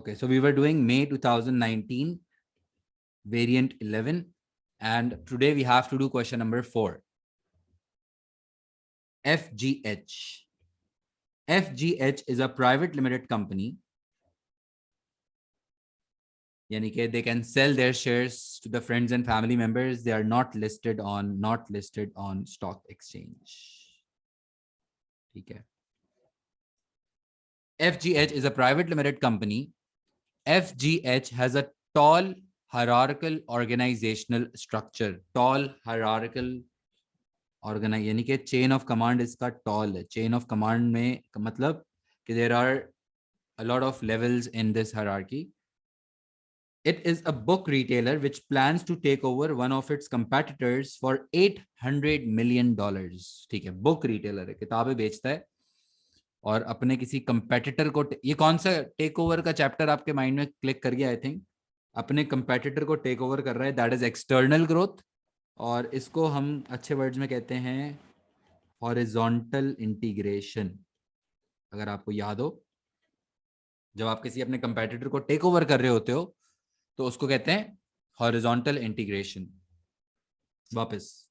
Okay, so we were doing May 2019, variant 11, and today we have to do question number 4. FGH. FGH is a private limited company. Yani ke they can sell their shares to the friends and family members. They are not listed on stock exchange. Okay. FGH is a private limited company. FGH has a tall hierarchical organizational structure. Tall hierarchical यानी कि chain of command इसका tall है. Chain of command में मतलब कि there are a lot of levels in this hierarchy. It is a book retailer which plans to take over one of its competitors for $800 million. ठीक है, book retailer है, किताबें बेचता है और अपने किसी कंपेटिटर को, ये कौन सा टेक ओवर का चैप्टर आपके माइंड में क्लिक कर गया? आई थिंक अपने कंपेटिटर को टेक ओवर कर रहा है, दैट इज एक्सटर्नल ग्रोथ. और इसको हम अच्छे वर्ड्स में कहते हैं हॉरिजॉन्टल इंटीग्रेशन. अगर आपको याद हो, जब आप किसी अपने कंपेटिटर को टेक ओवर कर रहे होते हो तो उसको कहते हैं हॉरिजॉन्टल इंटीग्रेशन. वापस,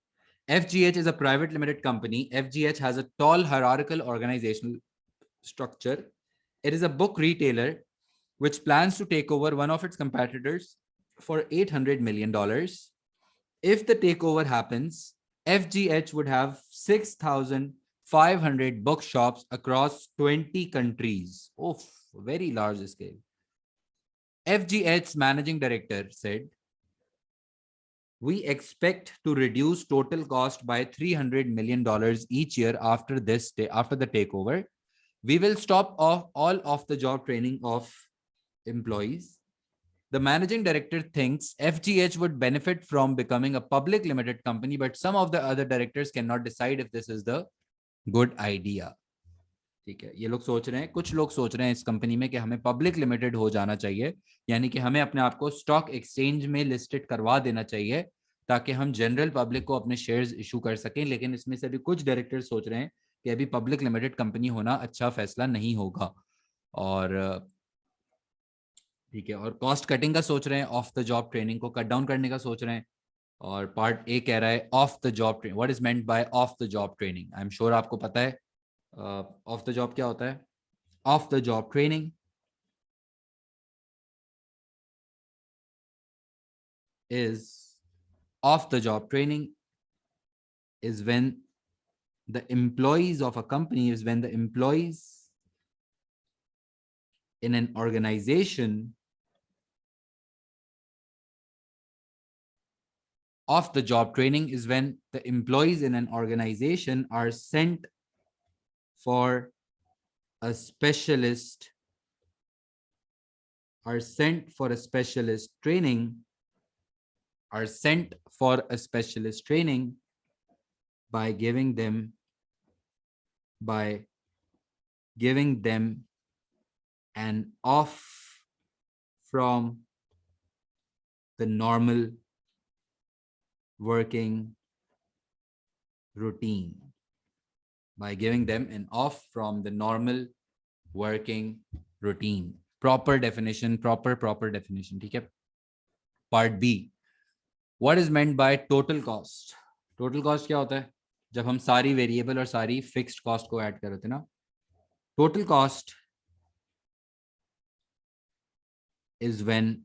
FGH is a private limited company. FGH has a tall hierarchical organizational structure. It is a book retailer which plans to take over one of its competitors for $800 million. If the takeover happens, FGH would have 6,500 bookshops across 20 countries. Oh, very large scale. FGH's managing director said, "We expect to reduce total cost by $300 million each year after the takeover. We will stop all off-the-job training of employees." The managing director thinks FGH would benefit from becoming a public limited company, but some of the other directors cannot decide if this is the good idea. ठीक है, ये लोग सोच रहे हैं, कुछ लोग सोच रहे हैं इस कंपनी में कि हमें पब्लिक लिमिटेड हो जाना चाहिए, यानी कि हमें अपने आप को स्टॉक एक्सचेंज में लिस्टेड करवा देना चाहिए ताकि हम जनरल पब्लिक को अपने शेयर्स इशू कर सकें. लेकिन इसमें से भी कुछ डायरेक्टर्स सोच रहे हैं कि अभी पब्लिक लिमिटेड कंपनी होना अच्छा फैसला नहीं होगा. और ठीक है, और कॉस्ट कटिंग का सोच रहे हैं, ऑफ द जॉब ट्रेनिंग को कट डाउन करने का सोच रहे हैं. और पार्ट ए कह रहा है of the job training. What is meant by of the job training? I am sure आपको पता है ऑफ द जॉब क्या होता है. Of the job training is off the job training is when the employees of a company is when the employees in an organization off the job training is when the employees in an organization are sent for a specialist training by giving them an off from the normal working routine. By giving them an off from the normal working routine. Proper definition. ठीक है. Part B. What is meant by total cost? Total cost क्या होता है? जब हम सारी variable और सारी फिक्स्ड कॉस्ट को ऐड कर रहे थे ना. Total cost is when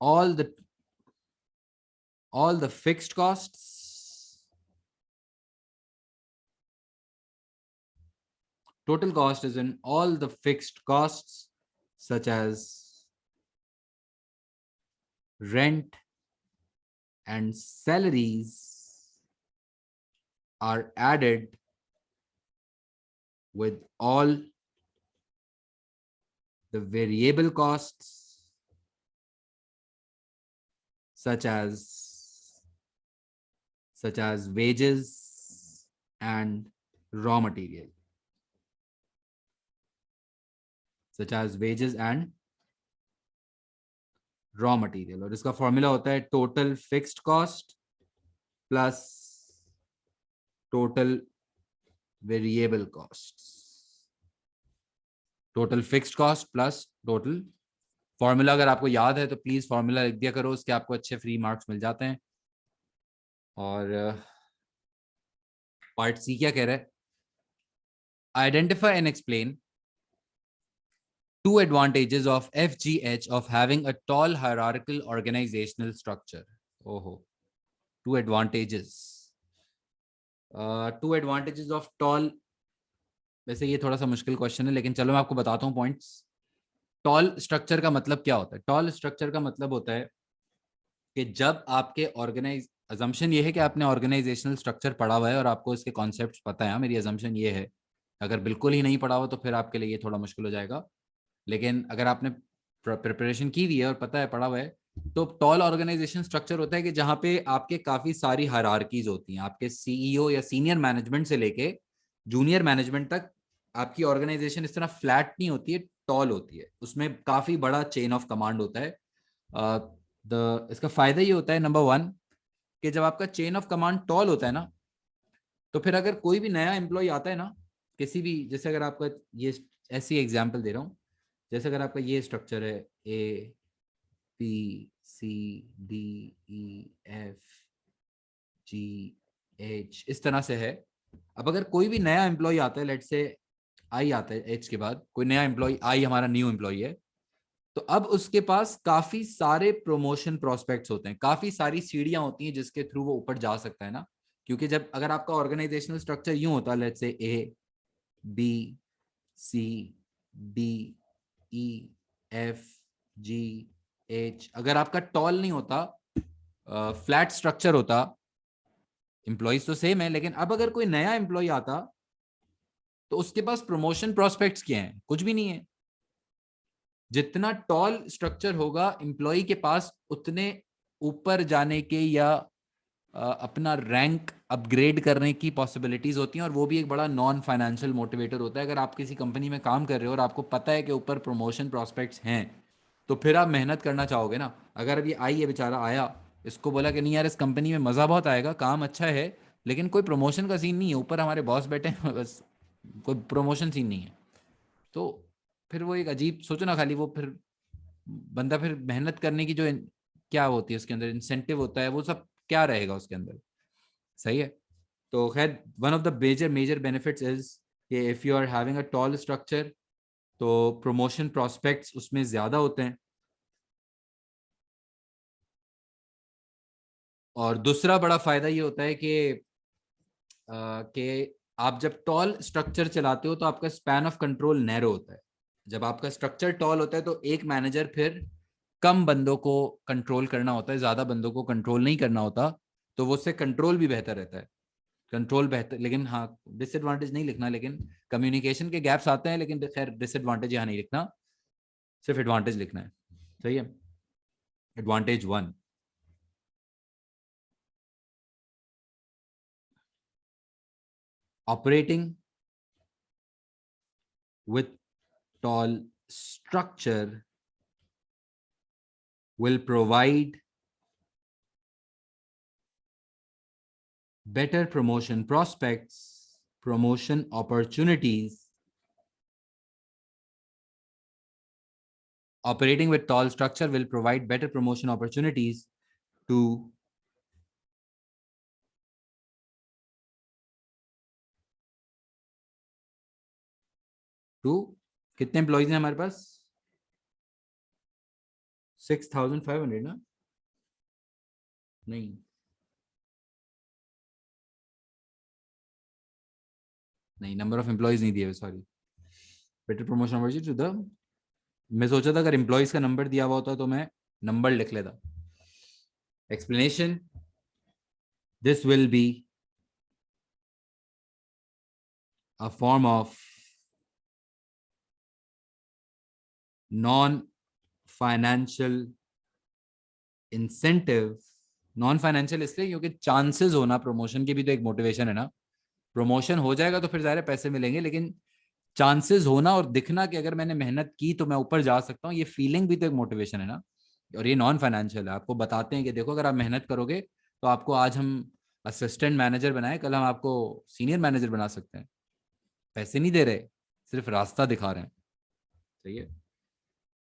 all the fixed costs total cost is when all the fixed costs such as rent and salaries are added with all the variable costs such as wages and raw material. और इसका formula होता है total fixed cost plus total variable cost. Total fixed cost plus total, formula अगर आपको याद है तो please formula लिख दिया करो, उसके आपको अच्छे फ्री मार्क्स मिल जाते हैं। और पार्ट सी क्या कह रहा है? Identify and explain two advantages of FGH of having a tall hierarchical organizational structure. Oh, two advantages. Two advantages of tall. वैसे ये थोड़ा सा मुश्किल क्वेश्चन है, लेकिन चलो मैं आपको बताता हूँ पॉइंट्स। टॉल स्ट्रक्चर का मतलब क्या होता है? टॉल स्ट्रक्चर का मतलब होता है कि जब आपके ऑर्गेनाइज, अजम्पशन ये है कि आपने ऑर्गेनाइजेशनल स्ट्रक्चर पढ़ा हुआ है और आपको इसके कॉन्सेप्ट्स पता है। मेरी अजम्पशन ये है, अगर बिल्कुल ही नहीं पढ़ा हो तो फिर आपके लिए ये थोड़ा मुश्किल हो जाएगा, लेकिन अगर आपने प्रिपरेशन की हुई है और पता है, पढ़ा हुआ है, तो टॉल ऑर्गेनाइजेशन स्ट्रक्चर होता है कि जहां पे आपके काफी सारी हायरार्कीज होती हैं। आपके सीईओ या सीनियर मैनेजमेंट से लेके जूनियर मैनेजमेंट तक आपकी ऑर्गेनाइजेशन इस तरह फ्लैट नहीं होती है, टॉल होती है। उसमें काफी बड़ा चेन ऑफ कमांड होता है। इसका फायदा ये होता है, नंबर वन, कि जब आपका चेन ऑफ कमांड टॉल होता है ना, तो फिर अगर कोई भी नया एम्प्लॉय आता है ना, किसी भी, जैसे अगर आपका ये, ऐसी एग्जाम्पल दे रहा हूँ, जैसे अगर आपका ये स्ट्रक्चर है A B C D E F G H, इस तरह से है। अब अगर कोई भी नया एम्प्लॉय आता है, लेट से आई आता है एच के बाद, कोई नया एम्प्लॉय, आई हमारा न्यू एम्प्लॉय है, तो अब उसके पास काफी सारे प्रमोशन प्रोस्पेक्ट्स होते हैं, काफी सारी सीढ़ियां होती हैं जिसके थ्रू वो ऊपर जा सकता है ना। क्योंकि जब अगर आपका ऑर्गेनाइजेशनल स्ट्रक्चर यूं होता है, let say A B C D E F G H, अगर आपका टॉल नहीं होता, फ्लैट स्ट्रक्चर होता, एम्प्लॉइज तो सेम है, लेकिन अब अगर कोई नया एम्प्लॉय आता तो उसके पास प्रमोशन प्रोस्पेक्ट्स क्या हैं? कुछ भी नहीं है। जितना टॉल स्ट्रक्चर होगा एम्प्लॉय के पास, उतने ऊपर जाने के या अपना रैंक अपग्रेड करने की पॉसिबिलिटीज होती हैं, और वो भी एक बड़ा नॉन फाइनेंशियल मोटिवेटर होता है। अगर आप किसी कंपनी में काम कर रहे हो और आपको पता है कि ऊपर प्रमोशन प्रोस्पेक्ट्स हैं, तो फिर आप मेहनत करना चाहोगे ना। अगर अभी आई है, बेचारा आया, इसको बोला कि नहीं यार इस कंपनी में मज़ा बहुत आएगा, काम अच्छा है, लेकिन कोई प्रमोशन का सीन नहीं है, ऊपर हमारे बॉस बैठे हैं बस, कोई प्रमोशन सीन नहीं है, तो फिर वो एक अजीब, सोचो ना, खाली वो फिर बंदा फिर मेहनत करने की जो क्या होती है उसके अंदर, इंसेंटिव होता है, वो सब क्या रहेगा उसके अंदर? सही है। तो खैर, one of the major major benefits is कि if you are having a tall structure, तो प्रमोशन प्रोस्पेक्ट्स उसमें ज्यादा होते हैं। और दूसरा बड़ा फायदा ये होता है कि आप जब टॉल स्ट्रक्चर चलाते हो तो आपका स्पैन ऑफ कंट्रोल नैरो होता है। जब आपका स्ट्रक्चर टॉल होता है तो एक मैनेजर फिर कम बंदों को कंट्रोल करना होता है, ज्यादा बंदों को कंट्रोल नहीं करना होता, तो वो उससे कंट्रोल भी बेहतर रहता है। कंट्रोल बेहतर, लेकिन हाँ, डिसएडवांटेज नहीं लिखना, लेकिन कम्युनिकेशन के गैप्स आते हैं, लेकिन खैर डिसएडवांटेज यहाँ नहीं लिखना, सिर्फ एडवांटेज लिखना है। सही है। Advantage one, operating with tall structure will provide better promotion prospects, promotion opportunities. Operating with tall structure will provide better promotion opportunities to कितने एम्प्लॉइज हैं हमारे पास? 6500 ना? नहीं नहीं, नंबर ऑफ एम्प्लॉइज नहीं दिए, sorry. Better promotion opportunity to the, मैं सोचा था अगर एम्प्लॉइज का नंबर दिया हुआ होता तो मैं नंबर लिख लेता। Explanation, this will be a form of non-financial incentive। Non financial इसलिए क्योंकि चांसेस होना प्रमोशन की भी तो एक मोटिवेशन है ना। प्रमोशन हो जाएगा तो फिर ज़ाहिर है पैसे मिलेंगे, लेकिन चांसेस होना और दिखना कि अगर मैंने मेहनत की तो मैं ऊपर जा सकता हूँ, ये फीलिंग भी तो एक मोटिवेशन है ना। और ये नॉन फाइनेंशियल है, आपको बताते हैं कि देखो अगर आप मेहनत करोगे तो आपको आज हम असिस्टेंट मैनेजर बनाए, कल हम आपको सीनियर मैनेजर बना सकते हैं। पैसे नहीं दे रहे, सिर्फ रास्ता दिखा रहे हैं। सही है.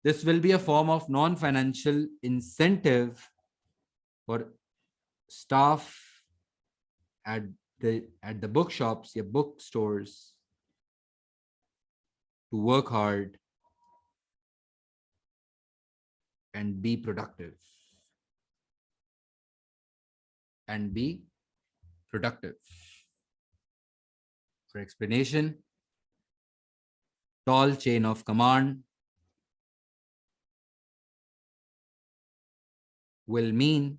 This will be a form of non-financial incentive for staff at the bookshops या bookstores to work hard and be productive. And be productive. For explanation, tall chain of command will mean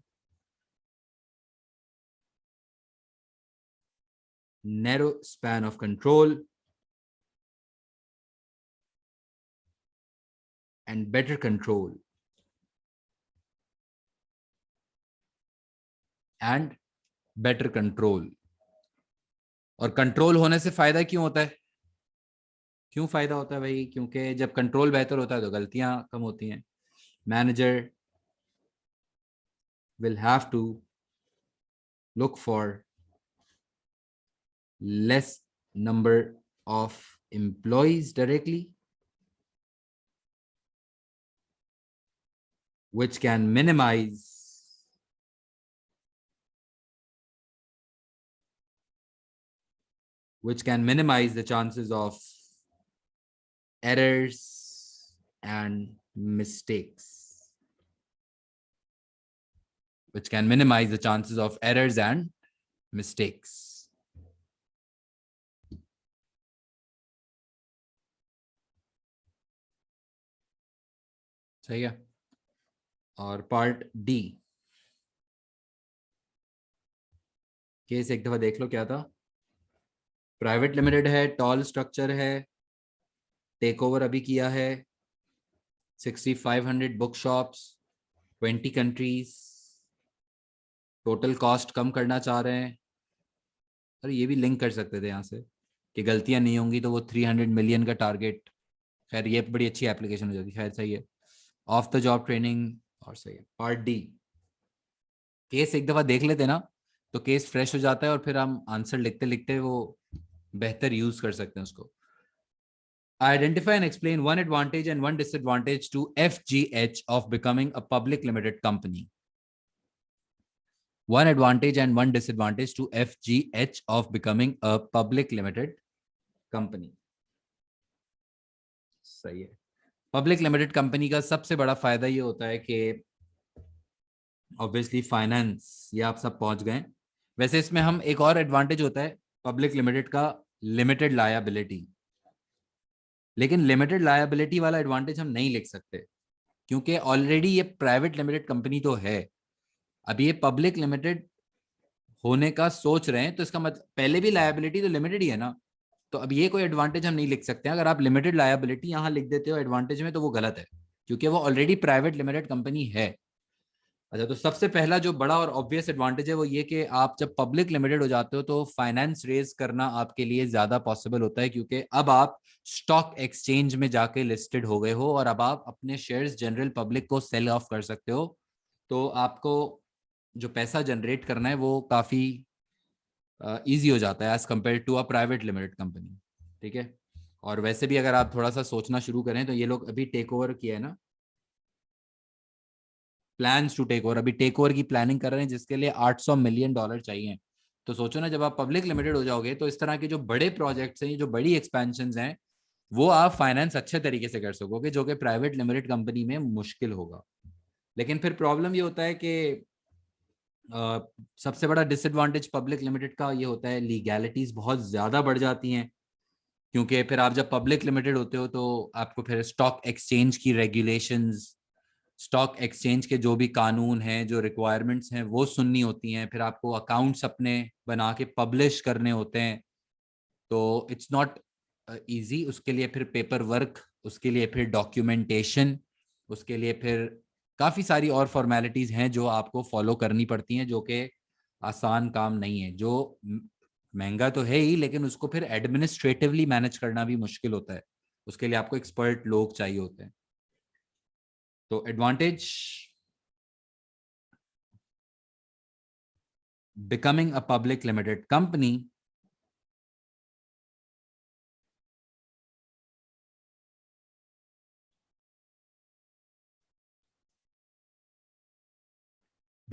narrow span of control and better control. And better control. और control होने से फायदा क्यों होता है? क्यों फायदा होता है भाई? क्योंकि जब कंट्रोल बेहतर होता है तो गलतियां कम होती हैं. Manager will have to look for less number of employees directly, which can minimize the chances of errors and mistakes. Which can minimize the chances of errors and mistakes. सही है. और पार्ट डी केस एक दफा देख लो क्या था. Private limited है, टॉल स्ट्रक्चर है, टेक ओवर अभी किया है, 6500 book shops, 20 countries, total cost कम करना चाह रहे हैं. और ये भी लिंक कर सकते थे यहाँ से कि गलतियां नहीं होंगी तो वो 300 मिलियन का टारगेट. खैर ये बड़ी अच्छी एप्लीकेशन हो जाती है. खैर सही है. Of the job training. और सही है. पार्ट डी केस एक दफा देख लेते ना तो केस फ्रेश हो जाता है और फिर हम आंसर लिखते लिखते वो बेहतर यूज कर सकते हैं उसको. Identify and explain one advantage and one disadvantage to FGH of becoming a public limited company. One advantage and one disadvantage to FGH of becoming a public limited company. सही है. पब्लिक लिमिटेड कंपनी का सबसे बड़ा फायदा ये होता है कि ऑब्वियसली फाइनेंस, ये आप सब पहुंच गए. वैसे इसमें हम एक और एडवांटेज होता है पब्लिक लिमिटेड का, लिमिटेड लायबिलिटी. लेकिन लिमिटेड लायबिलिटी वाला एडवांटेज हम नहीं लिख सकते क्योंकि ऑलरेडी ये प्राइवेट लिमिटेड कंपनी तो है. अभी ये पब्लिक लिमिटेड होने का सोच रहे हैं तो इसका मतलब पहले भी लायबिलिटी तो लिमिटेड ही है ना. तो अब ये कोई एडवांटेज हम नहीं लिख सकते. अगर आप लिमिटेड लायबिलिटी यहाँ लिख देते हो एडवांटेज में तो वो गलत है क्योंकि वो ऑलरेडी प्राइवेट लिमिटेड कंपनी है. अच्छा, तो सबसे पहला जो बड़ा और ऑब्वियस एडवांटेज है वो ये कि आप जब पब्लिक लिमिटेड हो जाते हो तो फाइनेंस रेज करना आपके लिए ज्यादा पॉसिबल होता है क्योंकि अब आप स्टॉक एक्सचेंज में जाके लिस्टेड हो गए हो और अब आप अपने शेयर्स जनरल पब्लिक को सेल ऑफ कर सकते हो. तो आपको जो पैसा जनरेट करना है वो काफी इजी हो जाता है as compare to a private limited company. ठीक है. और वैसे भी अगर आप थोड़ा सा सोचना शुरू करें तो ये लोग अभी टेक ओवर किया है ना, प्लान्स टू टेक ओवर, अभी टेक ओवर की प्लानिंग कर रहे हैं जिसके लिए $800 मिलियन चाहिए. तो सोचो ना जब आप पब्लिक लिमिटेड हो जाओगे तो इस तरह के जो बड़े प्रोजेक्ट्स हैं, जो बड़ी एक्सपेंशन हैं, वो आप फाइनेंस अच्छे तरीके से कर सकोगे जो कि प्राइवेट लिमिटेड कंपनी में मुश्किल होगा. लेकिन फिर प्रॉब्लम ये होता है कि सबसे बड़ा डिसएडवांटेज पब्लिक लिमिटेड का ये होता है लीगैलिटीज बहुत ज्यादा बढ़ जाती हैं क्योंकि फिर आप जब पब्लिक लिमिटेड होते हो तो आपको फिर स्टॉक एक्सचेंज की रेगुलेशंस, स्टॉक एक्सचेंज के जो भी कानून हैं, जो रिक्वायरमेंट्स हैं वो सुननी होती हैं. फिर आपको अकाउंट्स अपने बना के पब्लिश करने होते हैं. तो इट्स नॉट इजी. उसके लिए फिर पेपर वर्क, उसके लिए फिर डॉक्यूमेंटेशन, उसके लिए फिर काफ़ी सारी और फॉर्मेलिटीज़ हैं जो आपको फॉलो करनी पड़ती हैं जो कि आसान काम नहीं है. जो महंगा तो है ही लेकिन उसको फिर एडमिनिस्ट्रेटिवली मैनेज करना भी मुश्किल होता है. उसके लिए आपको एक्सपर्ट लोग चाहिए होते हैं. तो advantage, becoming a public limited company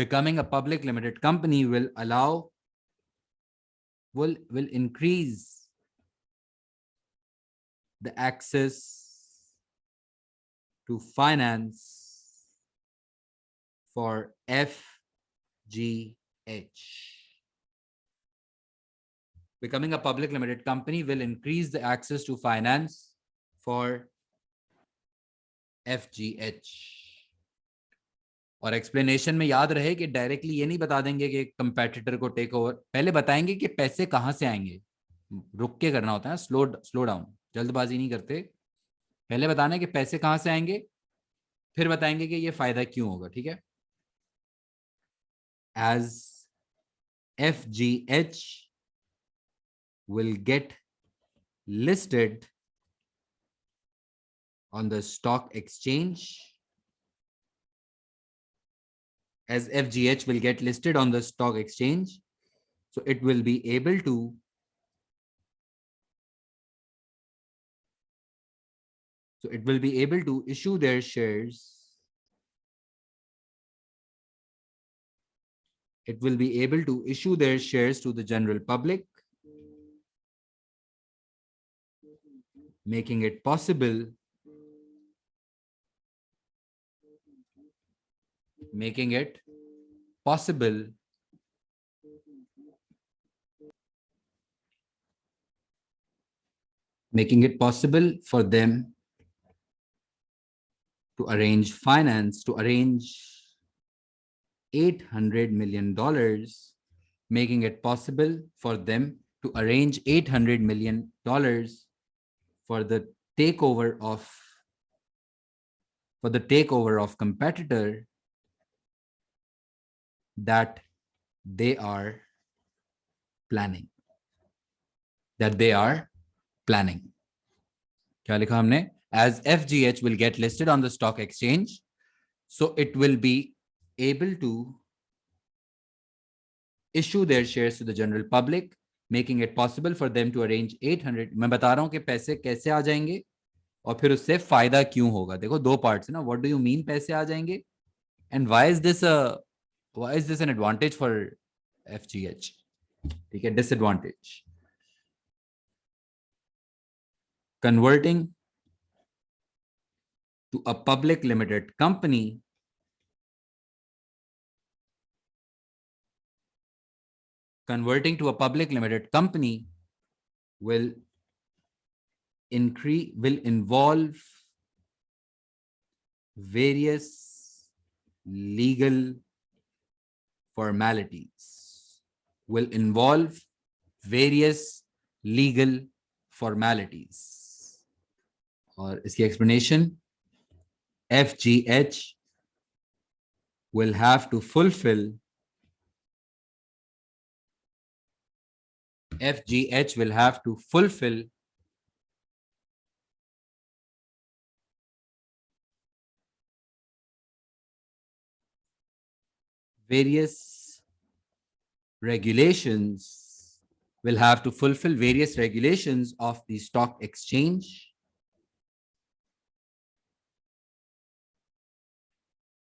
Becoming a public limited company will increase the access to finance for FGH. Becoming a public limited company will increase the access to finance for FGH. और explanation में याद रहे कि directly ये नहीं बता देंगे कि कंपेटिटर को टेक ओवर, पहले बताएंगे कि पैसे कहां से आएंगे. रुक के करना होता है, स्लो डाउन, जल्दबाजी नहीं करते. पहले बताना है कि पैसे कहां से आएंगे, फिर बताएंगे कि ये फायदा क्यों होगा. ठीक है. As FGH will get listed on the stock exchange, as FGH will get listed on the stock exchange, so it will be able to issue their shares. It will be able to issue their shares to the general public, making it possible for them to arrange finance, to arrange $800 million, making it possible for them to arrange $800 million for the takeover of competitor that they are planning. क्या लिखा हमने? As FGH will get listed on the stock exchange, so it will be able to issue their shares to the general public, making it possible for them to arrange 800. मैं बता रहा हूं कि पैसे कैसे आ जाएंगे और फिर उससे फायदा क्यों होगा. देखो दो पार्ट्स है ना. व्हाट डू यू मीन पैसे आ जाएंगे, and why is this an advantage for FGH. ठीक है. Disadvantage, converting to a public limited company will involve various legal formalities. और इसकी explanation, FGH will have to fulfill various regulations of the stock exchange,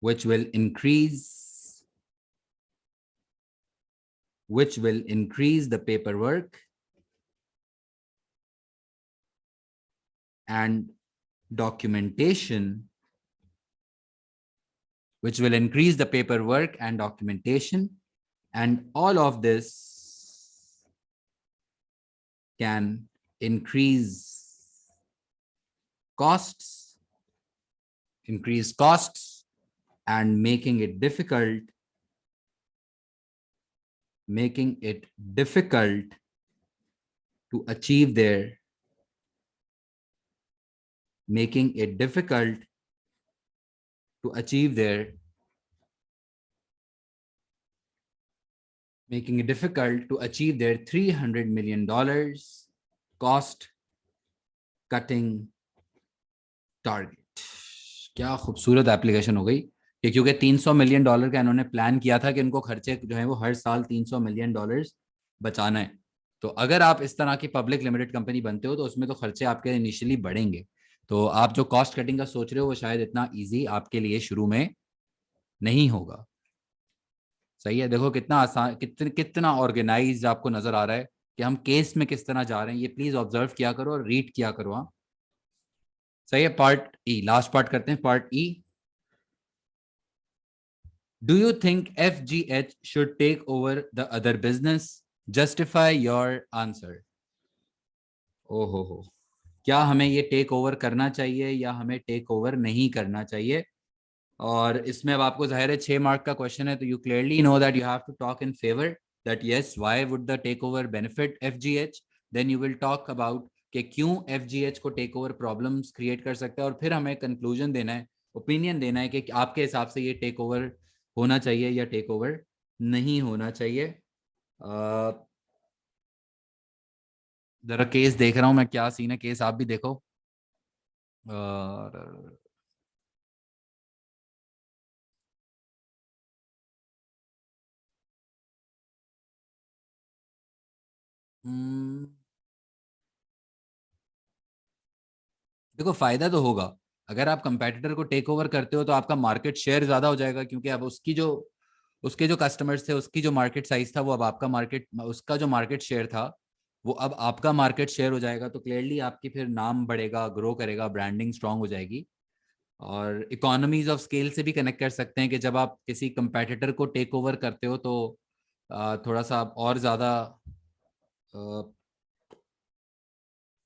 which will increase the paperwork and documentation, and all of this can increase costs and making it difficult to achieve their $300 million cost cutting target. क्या खूबसूरत application हो गई कि क्योंकि $300 million का इन्होंने plan किया था कि इनको खर्चे जो है वो हर साल $300 मिलियन बचाना है. तो अगर आप इस तरह की पब्लिक लिमिटेड कंपनी बनते हो तो उसमें तो खर्चे आपके इनिशियली बढ़ेंगे. तो आप जो कॉस्ट कटिंग का सोच रहे हो वो शायद इतना इजी आपके लिए शुरू में नहीं होगा. सही है, देखो कितना आसान, कितना ऑर्गेनाइज्ड आपको नजर आ रहा है कि हम केस में किस तरह जा रहे हैं। ये प्लीज ऑब्जर्व किया करो और रीड किया करो। हाँ सही है। पार्ट ई, लास्ट पार्ट करते हैं, part E. Do you think FGH should take over the other business? Justify your answer. ओहो, क्या हमें ये टेक ओवर करना चाहिए या हमें टेक ओवर नहीं करना चाहिए? और इसमें अब आपको जाहिर है 6 मार्क का क्वेश्चन है, तो you clearly know that you have to talk in favour that yes why would the take over benefit FGH। Then you will talk about कि क्यों FGH को टेक ओवर प्रॉब्लम्स क्रिएट कर सकता है, और फिर हमें कंक्लूजन देना है, ओपिनियन देना है कि आपके हिसाब से ये टेक ओवर होना चाहिए या टेक ओवर नहीं होना चाहिए। जरा केस देख रहा हूं मैं, क्या सीन है केस, आप भी देखो। और हम्म, देखो फायदा तो होगा। अगर आप कंपेटिटर को टेक ओवर करते हो तो आपका मार्केट शेयर ज्यादा हो जाएगा, क्योंकि अब उसके जो कस्टमर्स थे, उसकी जो मार्केट साइज था, वो अब आपका मार्केट, उसका जो मार्केट शेयर था वो अब आपका मार्केट शेयर हो जाएगा। तो क्लियरली आपकी फिर नाम बढ़ेगा, ग्रो करेगा, ब्रांडिंग स्ट्रांग हो जाएगी। और इकोनॉमीज ऑफ स्केल से भी कनेक्ट कर सकते हैं कि जब आप किसी कंपेटिटर को टेक ओवर करते हो तो थोड़ा सा और ज्यादा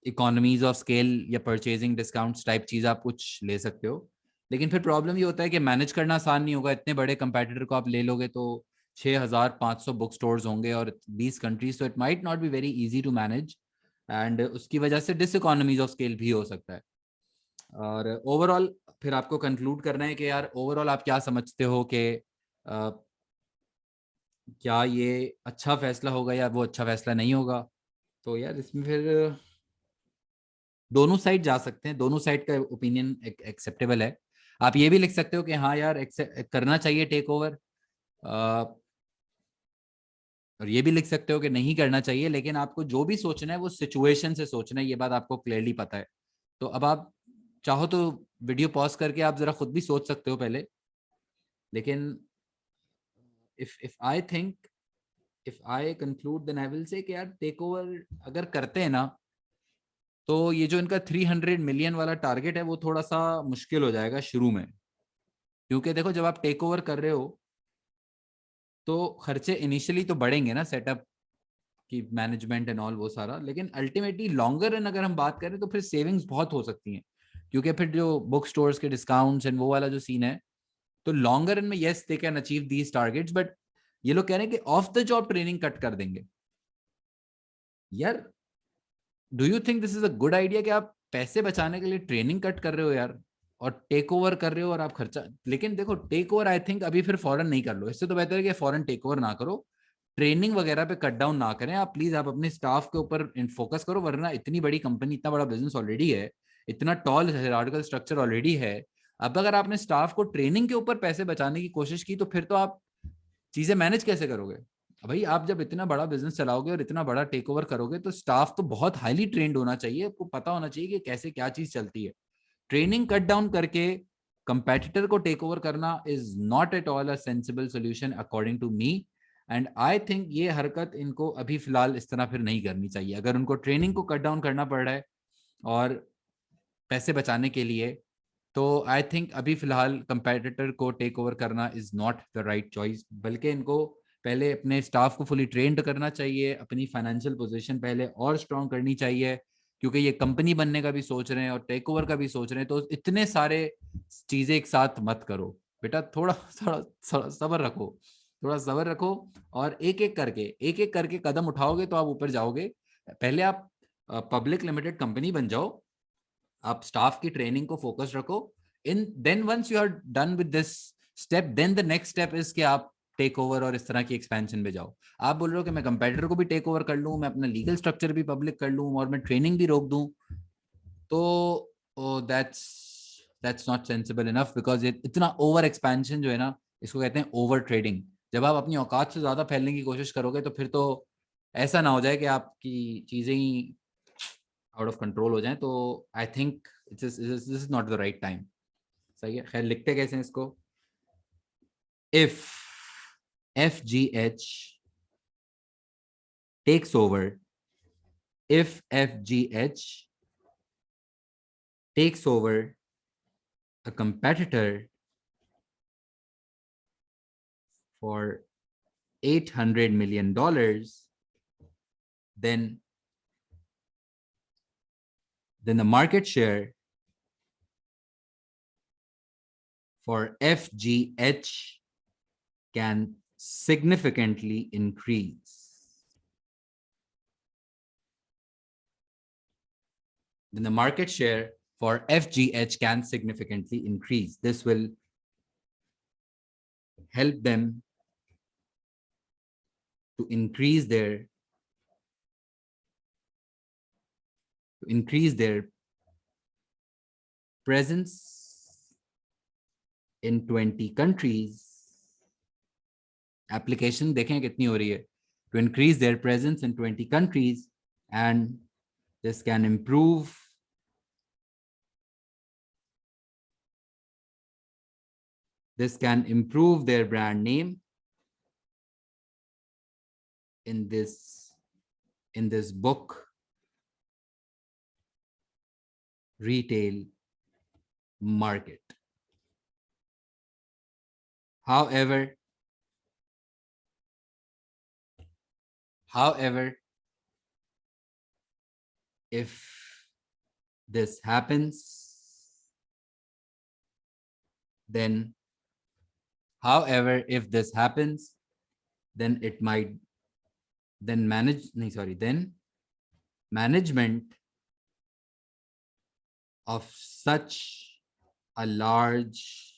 इकोनॉमीज ऑफ स्केल या परचेजिंग डिस्काउंट्स टाइप चीज आप कुछ ले सकते हो। लेकिन फिर प्रॉब्लम ये होता है कि मैनेज करना आसान नहीं होगा। इतने बड़े कंपेटिटर को आप ले लोगे तो 6500 बुक स्टोर्स होंगे और 20 कंट्रीज, तो it might not be very easy to manage, and उसकी वजह से डिसइकोनॉमीज ऑफ स्केल भी हो सकता है। और ओवरऑल फिर आपको कंक्लूड करना है कि यार ओवरऑल आप क्या समझते हो कि क्या ये अच्छा फैसला होगा या वो अच्छा फैसला नहीं होगा। तो यार इसमें फिर दोनों साइड जा सकते हैं, दोनों साइड का ओपिनियन एक्सेप्टेबल है। आप ये भी लिख सकते हो कि हाँ यार करना चाहिए टेक ओवर, और ये भी लिख सकते हो कि नहीं करना चाहिए। लेकिन आपको जो भी सोचना है वो सिचुएशन से सोचना है, ये बात आपको क्लियरली पता है। तो अब आप चाहो तो वीडियो पॉज करके आप जरा खुद भी सोच सकते हो पहले। लेकिन if I think, if I conclude, then I will say कि यार टेक ओवर अगर करते हैं ना, तो ये जो इनका 300 मिलियन वाला टारगेट है वो थोड़ा सा मुश्किल हो जाएगा शुरू में। क्योंकि देखो जब आप टेक ओवर कर रहे हो तो खर्चे इनिशियली तो बढ़ेंगे ना, सेटअप की, मैनेजमेंट एंड ऑल वो सारा। लेकिन अल्टीमेटली लॉन्गर रन अगर हम बात करें तो फिर सेविंग्स बहुत हो सकती हैं। क्योंकि फिर जो बुक स्टोर्स के डिस्काउंट्स एंड वो वाला जो सीन है, तो लॉन्गर रन में yes they can achieve these targets, but ये लोग कह रहे हैं कि of the job training cut कर देंगे। यार do you think this is a good idea कि आप पैसे बचाने के लिए ट्रेनिंग कट कर रहे हो यार, और टेक ओवर कर रहे हो और आप खर्चा। लेकिन देखो टेक ओवर आई थिंक अभी फिर फॉरन नहीं कर लो, इससे तो बेहतर है कि फॉरन टेक ओवर ना करो, ट्रेनिंग वगैरह पे कट डाउन ना करें आप प्लीज। आप अपने स्टाफ के ऊपर फोकस करो, वरना इतनी बड़ी कंपनी, इतना बड़ा बिजनेस ऑलरेडी है, इतना टॉल हायरार्किकल स्ट्रक्चर ऑलरेडी है। अब अगर आपने स्टाफ को ट्रेनिंग के ऊपर पैसे बचाने की कोशिश की तो फिर तो आप चीजें मैनेज कैसे करोगे? भाई आप जब इतना बड़ा बिजनेस चलाओगे और इतना बड़ा टेक ओवर करोगे तो स्टाफ तो बहुत हाईली ट्रेंड होना चाहिए, आपको पता होना चाहिए कि कैसे क्या चीज चलती है। ट्रेनिंग कट डाउन करके कंपेटिटर को टेक ओवर करना is not at all a sensible solution according to me. And I think ये हरकत इनको अभी फिलहाल इस तरह फिर नहीं करनी चाहिए। अगर उनको ट्रेनिंग को कट डाउन करना पड़ रहा है और पैसे बचाने के लिए, तो आई थिंक अभी फिलहाल कंपेटिटर को टेक ओवर करना is not the right choice. बल्कि इनको पहले अपने स्टाफ को फुली ट्रेंड करना चाहिए, अपनी फाइनेंशियल पोजीशन पहले और स्ट्रांग करनी चाहिए। क्योंकि ये कंपनी बनने का भी सोच रहे हैं और टेक ओवर का भी सोच रहे हैं, तो इतने सारे चीजें एक साथ मत करो बेटा। थोड़ा थोड़ा सब्र रखो, थोड़ा सब्र रखो, और एक एक करके कदम उठाओगे तो आप ऊपर जाओगे। पहले आप पब्लिक लिमिटेड कंपनी बन जाओ, आप स्टाफ की ट्रेनिंग को फोकस रखो। In then once you are done with this step, then the next step is कि आप टेक ओवर और इस तरह की एक्सपेंशन में जाओ। आप बोल रहे हो कि मैं कंपेटिटर को भी टेक ओवर कर लूं, मैं अपना लीगल स्ट्रक्चर भी पब्लिक कर लूं और मैं ट्रेनिंग भी रोक दूं, तो that's not sensible enough. Because इतना ओवर एक्सपेंशन जो है ना, इसको कहते हैं ओवर ट्रेडिंग। जब आप अपनी औकात से ज्यादा फैलने की कोशिश करोगे तो फिर तो ऐसा ना हो जाए कि आपकी चीजें ही आउट ऑफ कंट्रोल हो जाएं। तो I think this is not the right time. सही है, खैर लिखते कैसे हैं इसको? If FGH takes over, if FGH takes over a competitor for $800 million, then the market share for FGH can significantly increase. Then the market share for FGH can significantly increase. This will help them to increase their presence in 20 countries. Application देखें कितनी हो रही है, to increase their presence in 20 countries, and this can improve their brand name in this book retail market. However, if this happens, then it might then management of such a large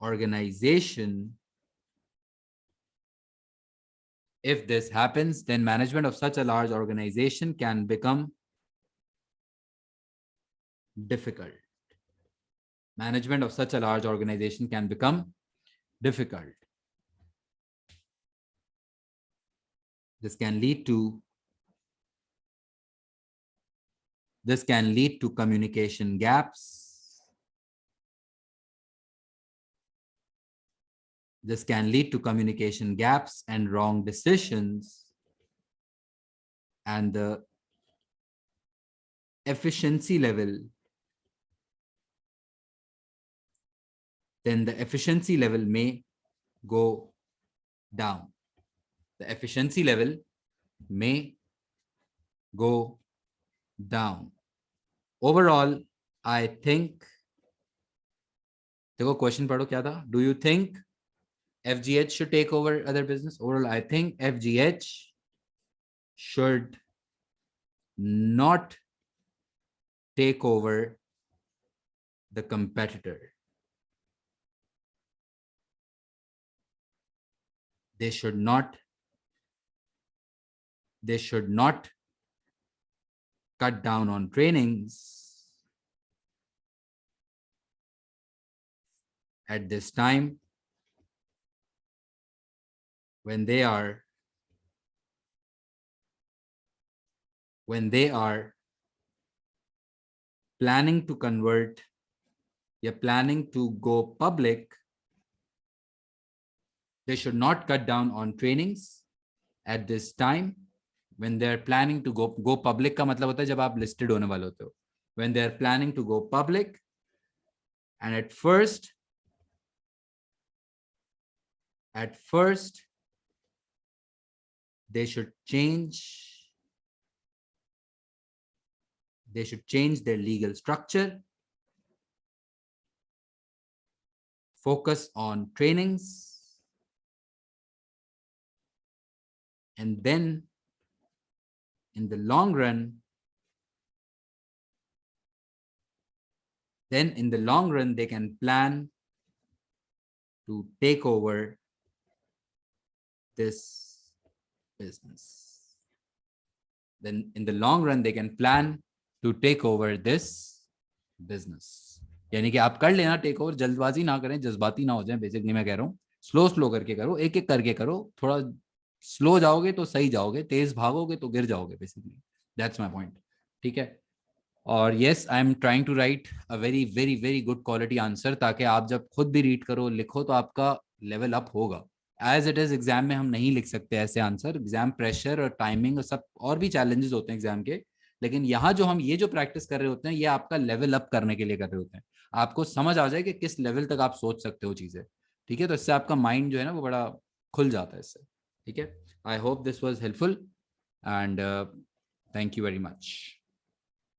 organization, if this happens, then management of such a large organization can become difficult. Management of such a large organization can become difficult. This can lead to communication gaps. This can lead to communication gaps and wrong decisions, and the efficiency level, then the efficiency level may go down. The efficiency level may go down. Overall, I think, देखो question पढ़ो क्या था? Do you think FGH should take over other business? Overall, I think FGH should not take over the competitor. They should not cut down on trainings at this time when they are planning to convert, you're planning to go public. They should not cut down on trainings at this time when they're planning to go public. का मतलब होता है जब आप listed होने वाले होते हो. When they're planning to go public, and at first they should change their legal structure, focus on trainings, and then in the long run, they can plan to take over this business. Then in the long run, they can plan to take over this business. यानी कि आप कर लेना take over, जल्दबाजी ना करें, जज्बाती ना हो जाए. बेसिकली मैं कह रहा हूँ स्लो करके करो, एक एक करके करो. थोड़ा स्लो जाओगे तो सही जाओगे, तेज भागोगे तो गिर जाओगे. Basically that's my point. ठीक है. और yes, I am trying to write a very very very good quality answer, ताकि आप जब खुद भी रीड करो, लिखो, तो आपका लेवल अप होगा. एज इट इज एग्जाम में हम नहीं लिख सकते ऐसे आंसर, एग्जाम प्रेशर और टाइमिंग और सब और भी चैलेंजेस होते हैं एग्जाम के। लेकिन यहाँ जो हम ये जो प्रैक्टिस कर रहे होते हैं ये आपका लेवल अप करने के लिए कर रहे होते हैं, आपको समझ आ जाए कि किस लेवल तक आप सोच सकते हो चीजें। ठीक है, तो इससे आपका माइंड जो है ना वो बड़ा खुल जाता है इससे। ठीक है, I hope this was helpful and thank you very much.